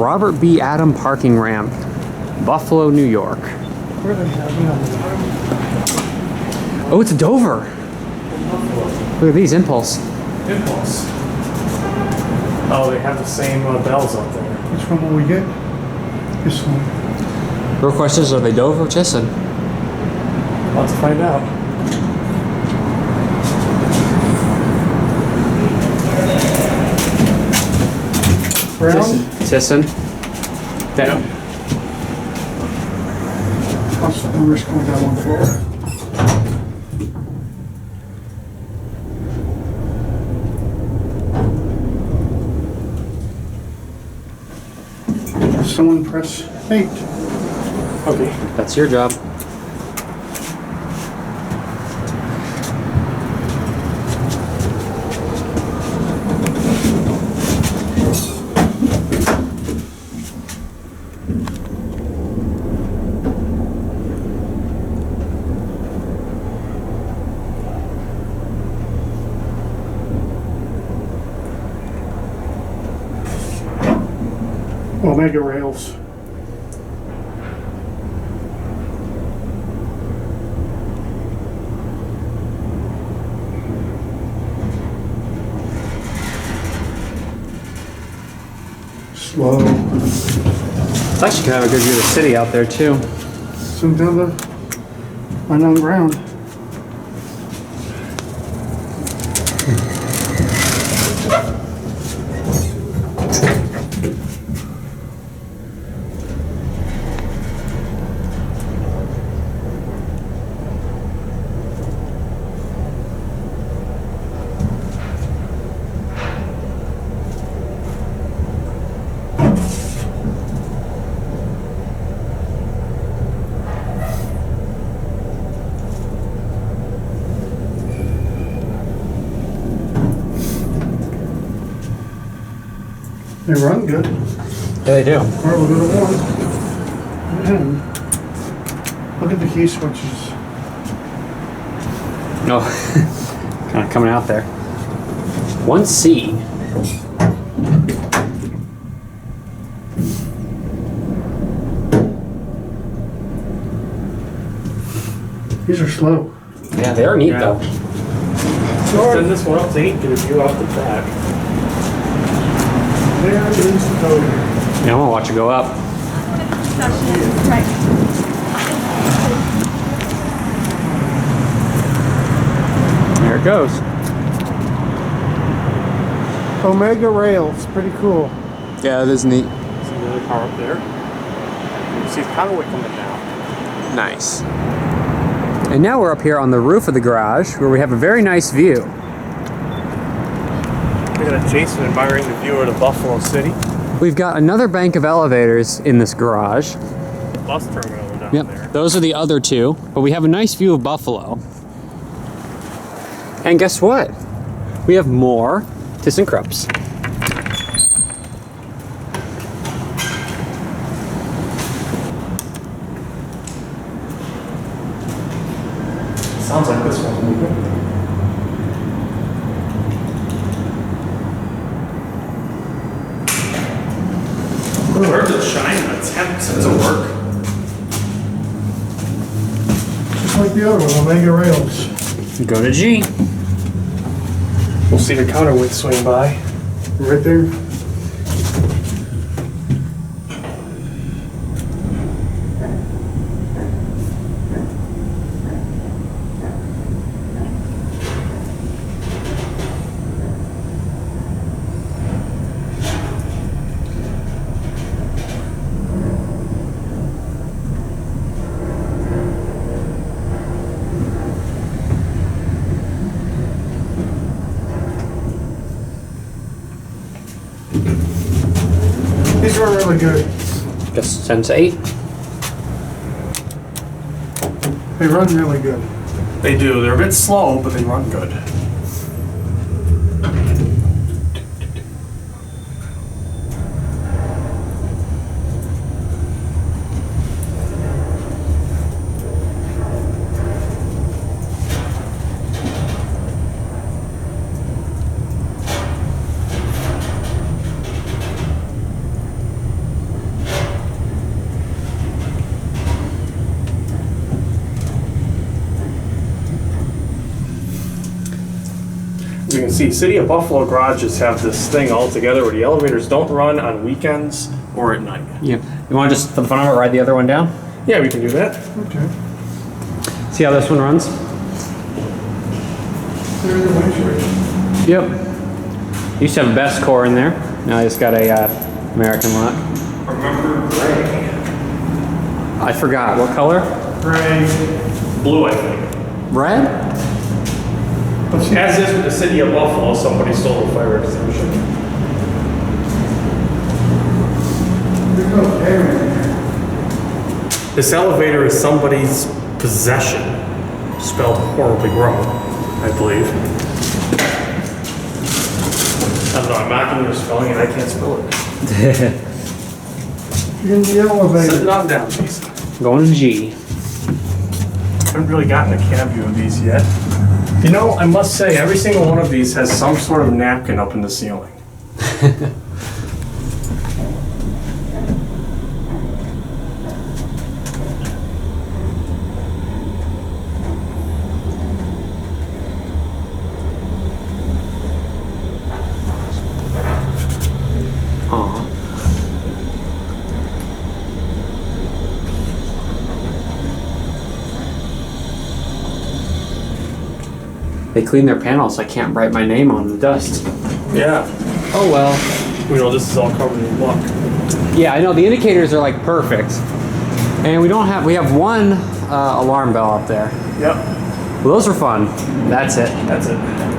Robert B. Adam Parking Ramp, Buffalo, New York. Where the hell? Oh, it's a Dover. Look at these, Impulse. Impulse. Oh, they have the same bells up there. Which one will we get? This one. Real question is, are they Dover or Thyssen? Let's find out. Brown? Thyssen. Yeah. Plus the numbers going down one floor. Someone press 8. Okay. That's your job. Omega rails. Slow. It's actually kind of a good view of the city out there too. Some down the unknown ground. They run good. Yeah, they do. All right, we'll go to 1. And look at the key switches. No, kind of coming out there. 1C. These are slow. Yeah, they are neat Yeah. though. Send this one up to 8, get a view off the back. There is the code. Yeah, I want to watch it go up. Right. There it goes. Omega rails, pretty cool. Yeah, it is neat. See the other car up there? You see the convoy coming down. Nice. And now we're up here on the roof of the garage where we have a very nice view. We got Jason admiring the view of the Buffalo City. We've got another bank of elevators in this garage. Bus terminal down Yep, there. those are the other two, but we have a nice view of Buffalo. And guess what? We have more Thyssenkrupps. Sounds like this one's moving. Where's it shining? It's having sense of work. Just like the other one, Omega rails. Go to G. We'll see the counterweight swing by. Right there. These were really good. Just 10 to 8. They run really good. They do. They're a bit slow, but they run good. As you can see, City of Buffalo garages have this thing all together where the elevators don't run on weekends or at night. Yeah. You want to just, for the fun of it, ride the other one down? Yeah, we can do that. Okay. See how this one runs? There's the light switch. Yep. Used to have a best core in there. Now I just got a American lock. Remember gray? I forgot. What color? Gray. Blue, I think. Red? Let's see. As is with the City of Buffalo, somebody stole the fire extinguisher. There's no camera in there. This elevator is somebody's possession. Spelled horribly wrong, I believe. I don't know, I'm mocking your spelling and I can't spell it. In the Set it elevator. on down, please. Going to G. Haven't really gotten a cab view of these yet. You know, I must say, every single one of these has some sort of napkin up in the ceiling. Aw. They clean their panels so I can't write my name on the dust. Yeah. Oh well. You know, this is all covered in muck. Yeah, I know the indicators are like perfect. And we have one alarm bell up there. Yep. Well, those are fun. That's it. That's it.